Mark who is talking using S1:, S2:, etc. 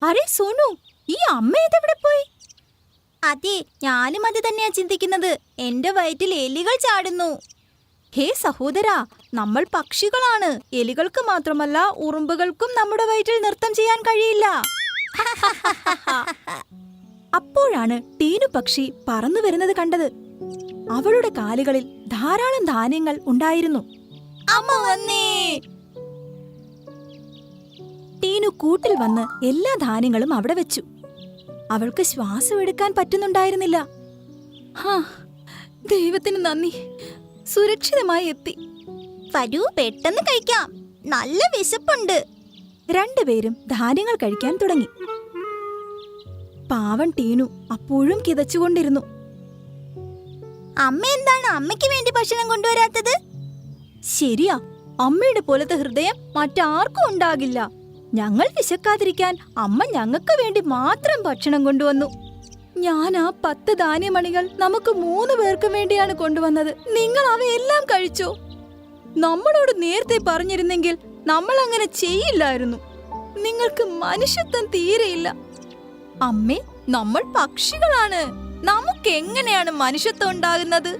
S1: അരെ സോനു, ഈ അമ്മ ഇതെവിടെ പോയി? അതെ, ഞാനും അത് തന്നെയാ ചിന്തിക്കുന്നത്. എന്റെ വയറ്റിൽ എലികൾ ചാടുന്നു. ഹേ സഹോദരാ, നമ്മൾ പക്ഷികളാണ്. എലികൾക്ക് മാത്രമല്ല, ഉറുമ്പുകൾക്കും നമ്മുടെ വയറ്റിൽ നൃത്തം ചെയ്യാൻ കഴിയില്ല. അപ്പോഴാണ് ടീനു പക്ഷി പറന്നു വരുന്നത് കണ്ടത്. അവളുടെ കാലുകളിൽ ധാരാളം ധാന്യങ്ങൾ ഉണ്ടായിരുന്നു. അമ്മ വന്നേ! ടീനു കൂട്ടിൽ വന്ന് എല്ലാ ധാന്യങ്ങളും അവിടെ വെച്ചു. അവൾക്ക് ശ്വാസം എടുക്കാൻ പറ്റുന്നുണ്ടായിരുന്നില്ല. ദൈവത്തിന് നന്ദി, സുരക്ഷിതമായി എത്തി. വരൂ, പെട്ടെന്ന് കഴിക്കാം, നല്ല വിശപ്പുണ്ട്. രണ്ടുപേരും ധാന്യങ്ങൾ കഴിക്കാൻ തുടങ്ങി. പാവൻ ടീനു അപ്പോഴും കിതച്ചുകൊണ്ടിരുന്നു. അമ്മ എന്താണ് അമ്മയ്ക്ക് വേണ്ടി ഭക്ഷണം കൊണ്ടുവരാത്തത്? ശരിയാ, അമ്മയുടെ പോലത്തെ ഹൃദയം മറ്റാർക്കും ഉണ്ടാകില്ല. ഞങ്ങൾ വിശക്കാതിരിക്കാൻ അമ്മ ഞങ്ങൾക്ക് വേണ്ടി മാത്രം ഭക്ഷണം കൊണ്ടുവന്നു. ഞാൻ ആ 10 ധാന്യമണികൾ നമുക്ക് 3 പേർക്കും വേണ്ടിയാണ് കൊണ്ടുവന്നത്. നിങ്ങൾ അവയെല്ലാം കഴിച്ചോ? നമ്മളോട് നേരത്തെ പറഞ്ഞിരുന്നെങ്കിൽ നമ്മൾ അങ്ങനെ ചെയ്യില്ലായിരുന്നു. നിങ്ങൾക്ക് മനുഷ്യത്വം തീരെയില്ല. അമ്മേ, നമ്മൾ പക്ഷികളാണ്. നമുക്ക് എങ്ങനെയാണ് മനുഷ്യത്വം ഉണ്ടാകുന്നത്?